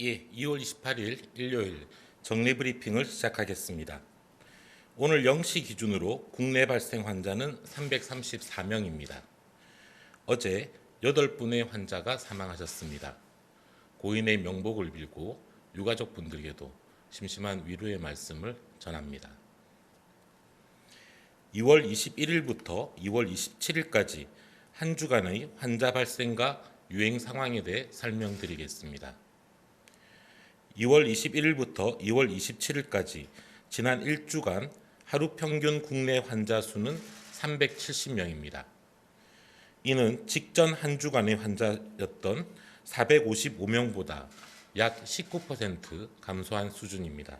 예, 2월 28일 일요일 정례 브리핑을 시작하겠습니다. 오늘 0시 기준으로 국내 발생 환자는 334명입니다. 어제 8분의 환자가 사망하셨습니다. 고인의 명복을 빌고 유가족분들께도 심심한 위로의 말씀을 전합니다. 2월 21일부터 2월 27일까지 한 주간의 환자 발생과 유행 상황에 대해 설명드리겠습니다. 2월 21일부터 2월 27일까지 지난 1주간 하루 평균 국내 환자 수는 370명입니다. 이는 직전 한 주간의 환자였던 455명보다 약 19% 감소한 수준입니다.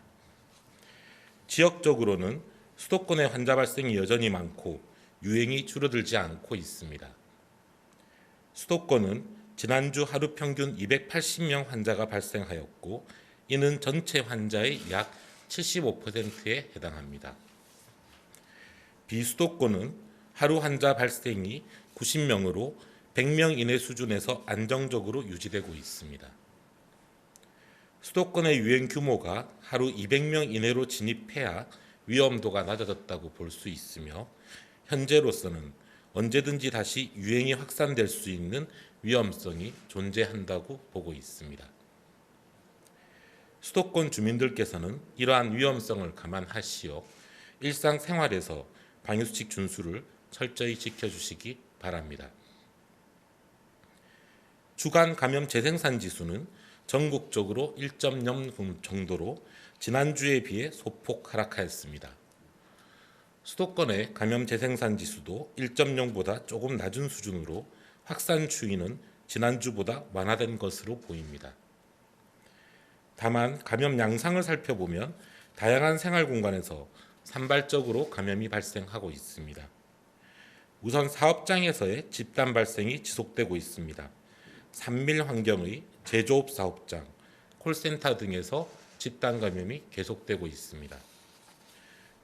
지역적으로는 수도권의 환자 발생이 여전히 많고 유행이 줄어들지 않고 있습니다. 수도권은 지난주 하루 평균 280명 환자가 발생하였고 이는 전체 환자의 약 75%에 해당합니다. 비수도권은 하루 환자 발생이 90명으로 100명 이내 수준에서 안정적으로 유지되고 있습니다. 수도권의 유행 규모가 하루 200명 이내로 진입해야 위험도가 낮아졌다고 볼 수 있으며 현재로서는 언제든지 다시 유행이 확산될 수 있는 위험성이 존재한다고 보고 있습니다. 수도권 주민들께서는 이러한 위험성을 감안하시어 일상생활에서 방역수칙 준수를 철저히 지켜주시기 바랍니다. 주간 감염 재생산 지수는 전국적으로 1.0 정도로 지난주에 비해 소폭 하락하였습니다. 수도권의 감염 재생산 지수도 1.0보다 조금 낮은 수준으로 확산 추이는 지난주보다 완화된 것으로 보입니다. 다만 감염 양상을 살펴보면 다양한 생활 공간에서 산발적으로 감염이 발생하고 있습니다. 우선 사업장에서의 집단 발생이 지속되고 있습니다. 산밀 환경의 제조업 사업장, 콜센터 등에서 집단 감염이 계속되고 있습니다.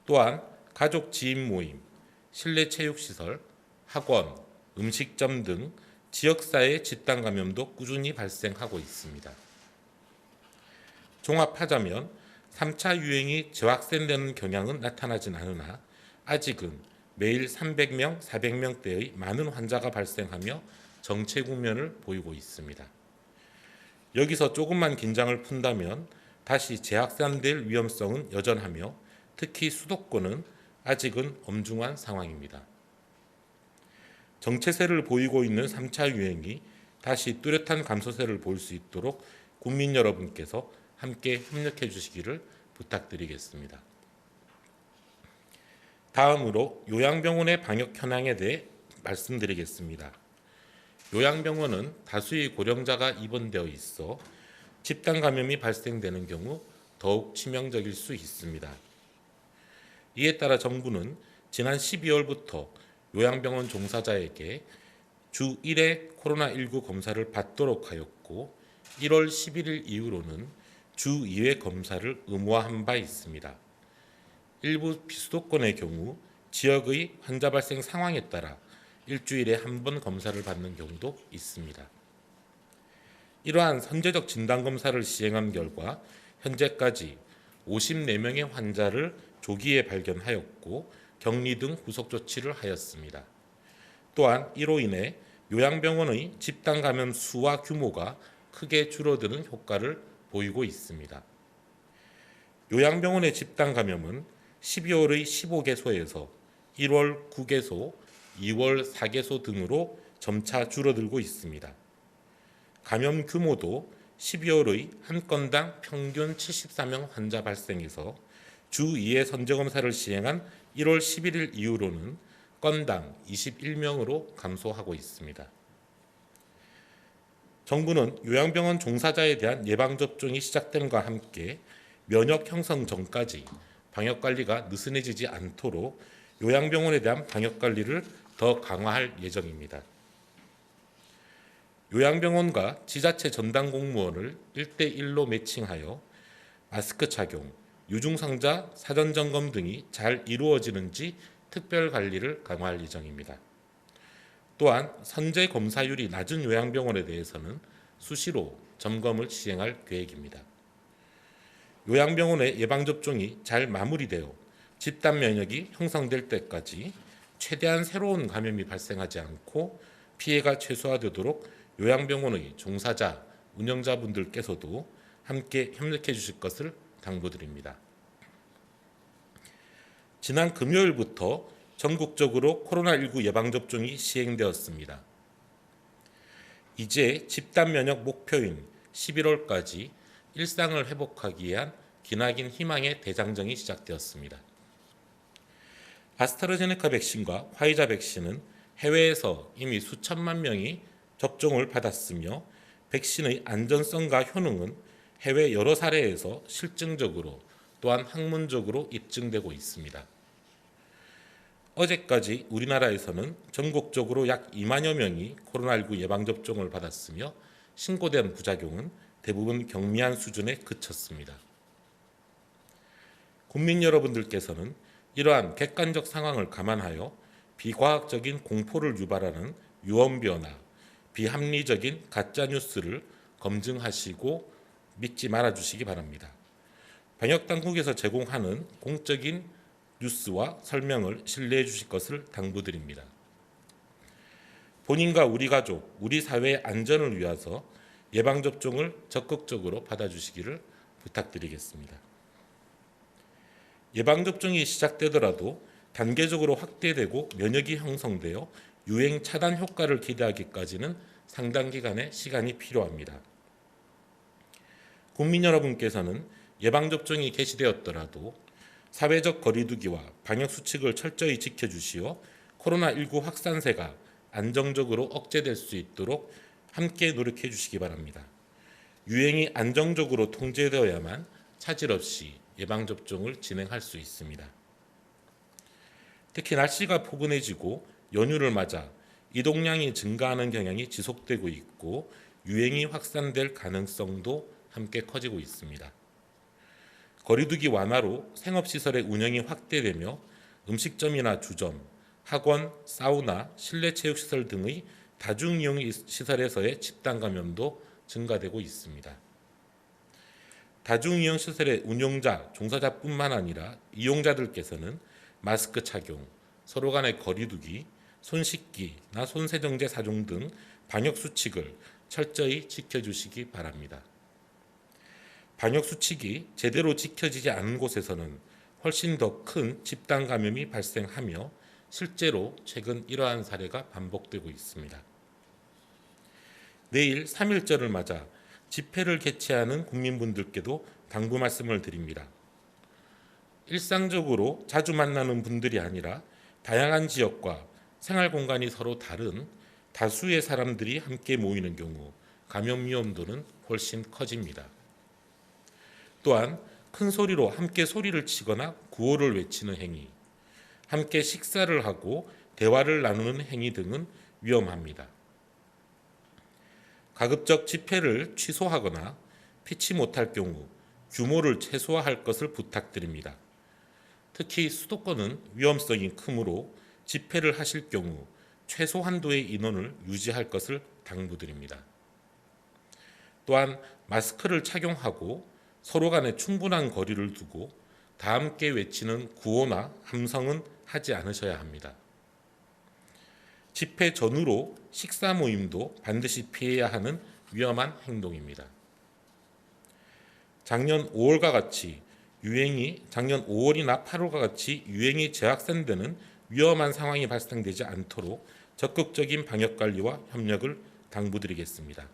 또한 가족 지인 모임, 실내 체육시설, 학원, 음식점 등 지역사회 집단 감염도 꾸준히 발생하고 있습니다. 종합하자면 3차 유행이 재확산되는 경향은 나타나진 않으나 아직은 매일 300명, 400명대의 많은 환자가 발생하며 정체 국면을 보이고 있습니다. 여기서 조금만 긴장을 푼다면 다시 재확산될 위험성은 여전하며 특히 수도권은 아직은 엄중한 상황입니다. 정체세를 보이고 있는 3차 유행이 다시 뚜렷한 감소세를 보일 수 있도록 국민 여러분께서 함께 협력해 주시기를 부탁드리겠습니다. 다음으로 요양병원의 방역 현황에 대해 말씀드리겠습니다. 요양병원은 다수의 고령자가 입원되어 있어 집단 감염이 발생되는 경우 더욱 치명적일 수 있습니다. 이에 따라 정부는 지난 12월부터 요양병원 종사자에게 주 1회 코로나19 검사를 받도록 하였고 1월 11일 이후로는 주 2회 검사를 의무화한 바 있습니다. 일부 비수도권의 경우 지역의 환자 발생 상황에 따라 일주일에 한 번 검사를 받는 경우도 있습니다. 이러한 선제적 진단검사를 시행한 결과 현재까지 54명의 환자를 조기에 발견하였고 격리 등 후속 조치를 하였습니다. 또한 이로 인해 요양병원의 집단 감염 수와 규모가 크게 줄어드는 효과를 보이고 있습니다. 요양병원의 집단 감염은 12월의 15개소에서 1월 9개소, 2월 4개소 등으로 점차 줄어들고 있습니다. 감염 규모도 12월의 한 건당 평균 74명 환자 발생에서 주 2회 선제검사를 시행한 1월 11일 이후로는 건당 21명으로 감소하고 있습니다. 정부는 요양병원 종사자에 대한 예방접종이 시작됨과 함께 면역 형성 전까지 방역관리가 느슨해지지 않도록 요양병원에 대한 방역관리를 더 강화할 예정입니다. 요양병원과 지자체 전담 공무원을 1대1로 매칭하여 마스크 착용, 유증상자 사전점검 등이 잘 이루어지는지 특별관리를 강화할 예정입니다. 또한 선제 검사율이 낮은 요양병원에 대해서는 수시로 점검을 시행할 계획입니다. 요양병원의 예방접종이 잘 마무리되어 집단 면역이 형성될 때까지 최대한 새로운 감염이 발생하지 않고 피해가 최소화되도록 요양병원의 종사자, 운영자분들께서도 함께 협력해 주실 것을 당부드립니다. 지난 금요일부터 전국적으로 코로나19 예방접종이 시행되었습니다. 이제 집단 면역 목표인 11월까지 일상을 회복하기 위한 기나긴 희망의 대장정이 시작되었습니다. 아스트라제네카 백신과 화이자 백신은 해외에서 이미 수천만 명이 접종을 받았으며 백신의 안전성과 효능은 해외 여러 사례에서 실증적으로 또한 학문적으로 입증되고 있습니다. 어제까지 우리나라에서는 전국적으로 약 2만여 명이 코로나19 예방접종을 받았으며 신고된 부작용은 대부분 경미한 수준에 그쳤습니다. 국민 여러분들께서는 이러한 객관적 상황을 감안하여 비과학적인 공포를 유발하는 유언비어나 비합리적인 가짜뉴스를 검증하시고 믿지 말아주시기 바랍니다. 방역당국에서 제공하는 공적인 뉴스와 설명을 신뢰해 주실 것을 당부드립니다. 본인과 우리 가족, 우리 사회의 안전을 위해서 예방접종을 적극적으로 받아주시기를 부탁드리겠습니다. 예방접종이 시작되더라도 단계적으로 확대되고 면역이 형성되어 유행 차단 효과를 기대하기까지는 상당 기간의 시간이 필요합니다. 국민 여러분께서는 예방접종이 개시되었더라도 사회적 거리두기와 방역수칙을 철저히 지켜주시어 코로나19 확산세가 안정적으로 억제될 수 있도록 함께 노력해 주시기 바랍니다. 유행이 안정적으로 통제되어야만 차질 없이 예방접종을 진행할 수 있습니다. 특히 날씨가 포근해지고 연휴를 맞아 이동량이 증가하는 경향이 지속되고 있고 유행이 확산될 가능성도 함께 커지고 있습니다. 거리두기 완화로 생업시설의 운영이 확대되며 음식점이나 주점, 학원, 사우나, 실내체육시설 등의 다중이용 시설에서의 집단 감염도 증가되고 있습니다. 다중이용 시설의 운용자, 종사자뿐만 아니라 이용자들께서는 마스크 착용, 서로 간의 거리두기, 손 씻기나 손세정제 사용 등 방역수칙을 철저히 지켜주시기 바랍니다. 방역수칙이 제대로 지켜지지 않은 곳에서는 훨씬 더 큰 집단 감염이 발생하며 실제로 최근 이러한 사례가 반복되고 있습니다. 내일 3.1절을 맞아 집회를 개최하는 국민분들께도 당부 말씀을 드립니다. 일상적으로 자주 만나는 분들이 아니라 다양한 지역과 생활 공간이 서로 다른 다수의 사람들이 함께 모이는 경우 감염 위험도는 훨씬 커집니다. 또한 큰 소리로 함께 소리를 치거나 구호를 외치는 행위, 함께 식사를 하고 대화를 나누는 행위 등은 위험합니다. 가급적 집회를 취소하거나 피치 못할 경우 규모를 최소화할 것을 부탁드립니다. 특히 수도권은 위험성이 크므로 집회를 하실 경우 최소 한도의 인원을 유지할 것을 당부드립니다. 또한 마스크를 착용하고 서로 간에 충분한 거리를 두고 다 함께 외치는 구호나 함성은 하지 않으셔야 합니다. 집회 전후로 식사 모임도 반드시 피해야 하는 위험한 행동입니다. 작년 5월과 같이 작년 5월이나 8월과 같이 유행이 재확산되는 위험한 상황이 발생되지 않도록 적극적인 방역관리와 협력을 당부드리겠습니다.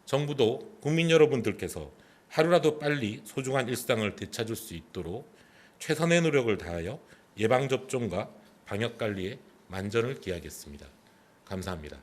정부도 국민 여러분들께서 하루라도 빨리 소중한 일상을 되찾을 수 있도록 최선의 노력을 다하여 예방접종과 방역관리에 만전을 기하겠습니다. 감사합니다.